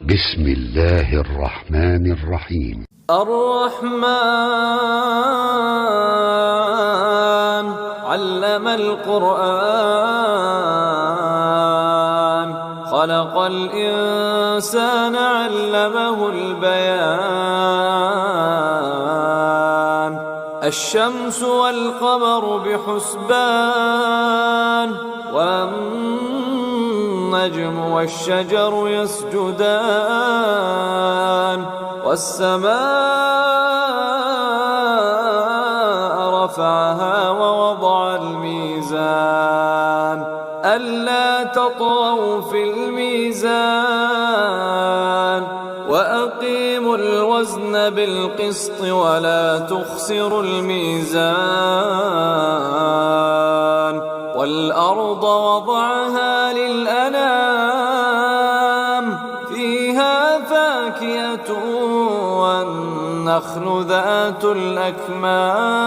بسم الله الرحمن الرحيم. الرحمن علم القرآن خلق الإنسان علمه البيان الشمس والقمر بحسبان والنجم والشجر يسجدان والسماء رفعها ووضع الميزان ألا تطغوا في الميزان وأقيموا الوزن بالقسط ولا تخسروا الميزان والأرض وضعها للأنام فيها فاكهة والنخل ذات الأكمام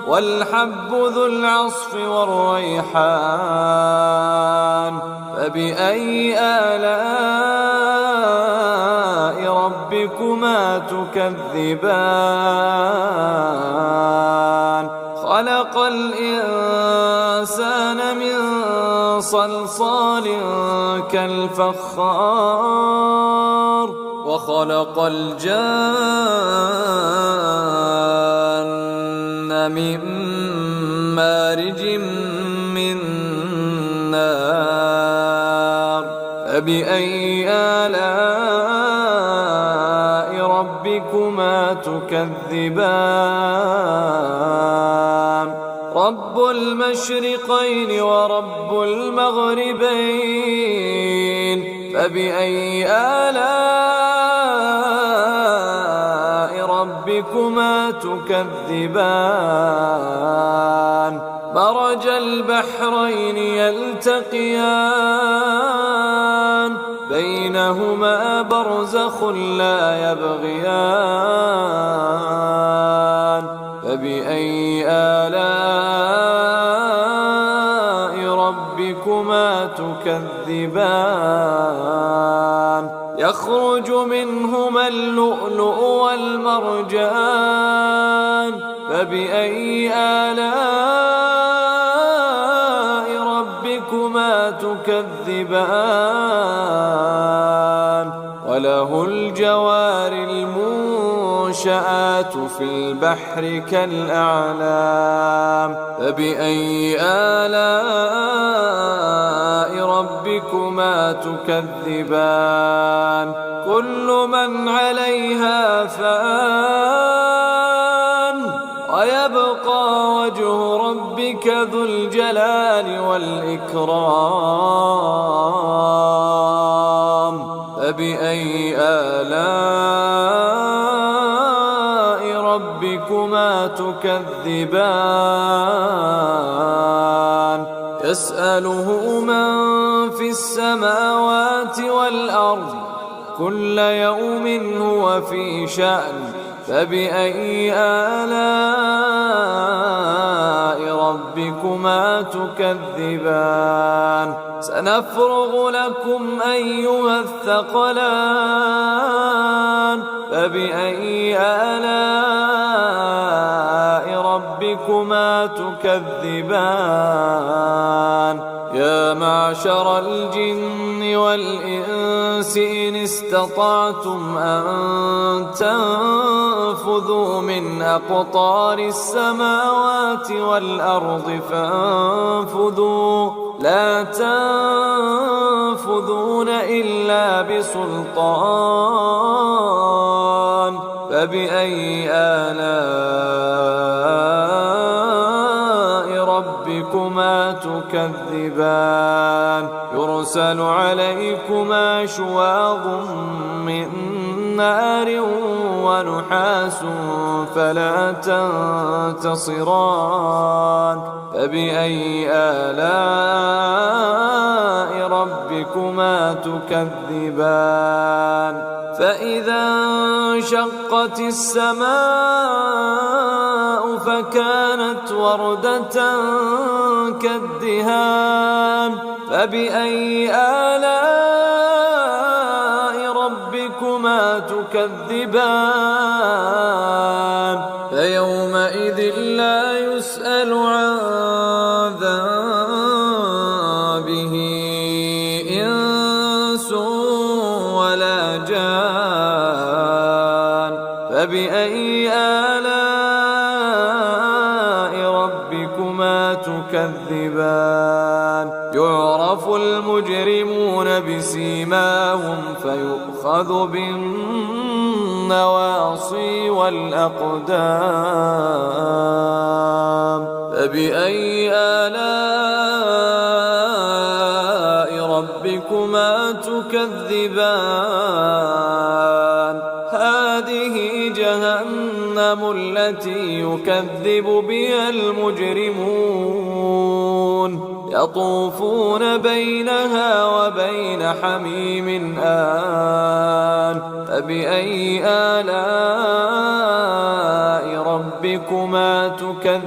والحب ذو العصف والريحان فبأي آلاء ربكما تكذبان خلق الإنسان من صلصال كالفخار وخلق الجان من مارج من نار فبأي آلاء ربكما تكذبان رب المشرقين ورب المغربين فبأي آلاء ربكما تكذبان مرج البحرين يلتقيان بينهما برزخ لا يبغيان فبأي آلاء ربكما تكذبان يخرج منهما اللؤلؤ والمرجان فبأي آلاء ربكما تكذبان وله الجوار المنشآت في البحر كالأعلام فبأي آلاء ربكما تكذبان كل من عليها فان ويبقى وجه ربك ذو الجلال والإكرام فبأي آلاء ربكما تكذبان يسأله من في السماوات والأرض كل يوم هو في شأن فبأي آلاء ربكما تكذبان سنفرغ لكم أيها الثقلان فبأي آلاء ربكما تكذبان يا معشر الجن والإنس إن استطعتم أن تنفذوا من أقطار السماوات والأرض فانفذوا لا تنفذون إلا بسلطان فبأي آلاء ربكما تكذبان يرسل عليكما شواظ من نار ونحاس فلا تنتصران فبأي آلاء ربكما تكذبان فإذا انشقت السماء فكانت وردة كالدهان فبأي آلاء ربكما تكذبان فيومئذ لا يسأل عن ذنبه إنس ولا جان فبأي آلاء ربكما تكذبان يعرف المجرمون بسيماهم فيؤخذ بالنواصي والأقدام فبأي آلاء ربكما تكذبان هذه جهنم التي يكذب بها المجرمون يطوفون بينها وبين حميم آن فبأي آلاء ربكما تكذبان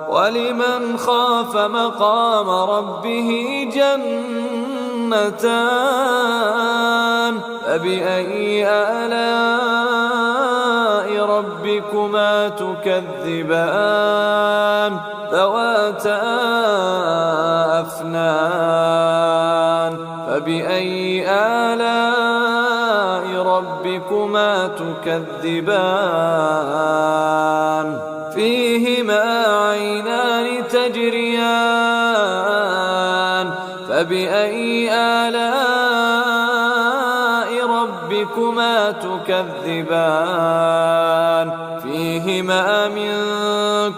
ولمن خاف مقام ربه جنتان فبأي آلاء ربكما تكذبان ذواتا أفنان فبأي آلاء ربكما تكذبان فيهما عينان تجريان فبأي آلاء ربكما تكذبان فيهما من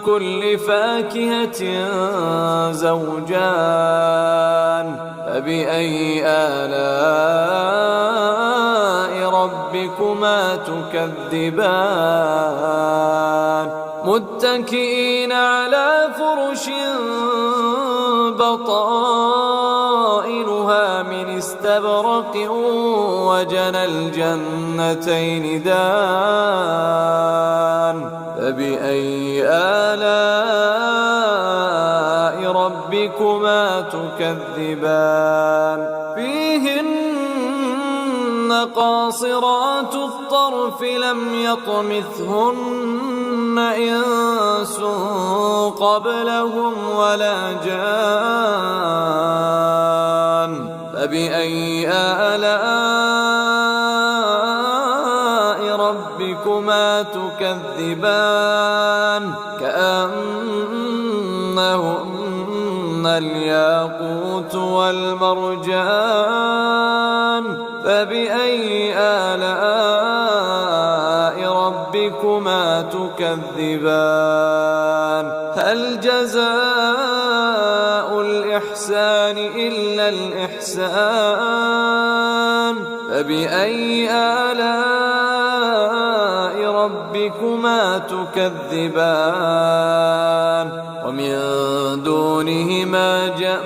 كل فاكهة زوجان فبأي آلاء ربكما تكذبان متكئين على فرش بطائنها من استبرق وجنى الجنتين دان فبأي آلاء ربكما تكذبان فيهن قاصرات الطرف لم يطمثهن إنس قبلهم ولا جان فبأي آلاء ربكما تكذبان كأنهن الياقوت والمرجان فبأي آلاء ربكما تكذبان هل جزاء الإحسان إلا الإحسان فبأي آلاء ربكما تكذبان ومن دونهما جنتان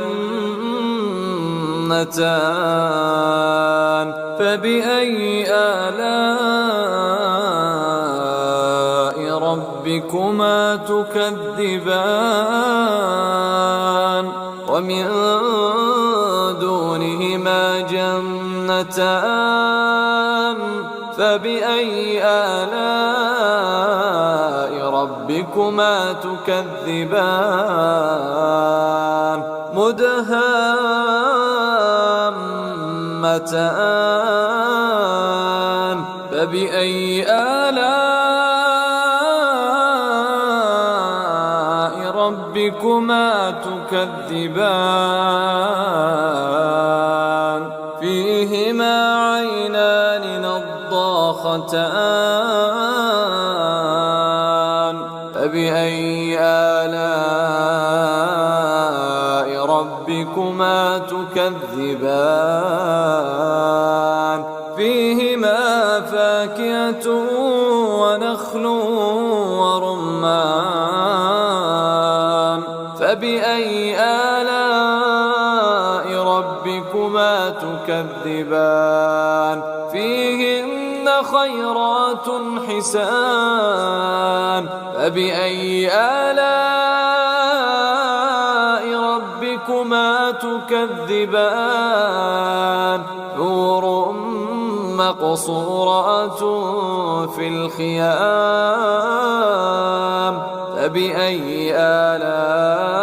فبأي آلاء ربكما تكذبان ومن دونهما جنتان فبأي آلاء ربكما تكذبان مدهامتان فبأي آلاء ربكما تكذبان فيهما عينان نضاختان فبأي آلاء ربكما تكذبان فيهما فاكهة ونخل ورمان فبأي آلاء ربكما تكذبان فيهن خيرات حسان فبأي آلاء ربكما تكذبان حور مقصورات في الخيام فبأي آلاء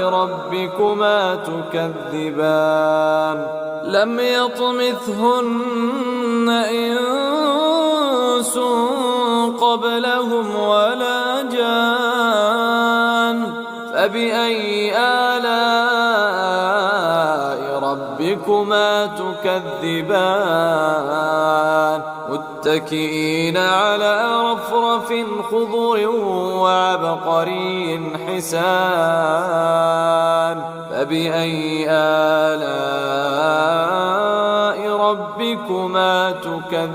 ربكما تكذبان لم يطمثهن إنس قبلهم ولا جان فبأي آلاء ربكما تكذبان متكئين على رفرف خضر وعبقري حسان فبأي آلاء ربكما تكذبان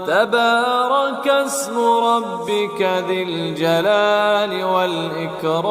تبارك اسم ربك ذي الجلال والإكرام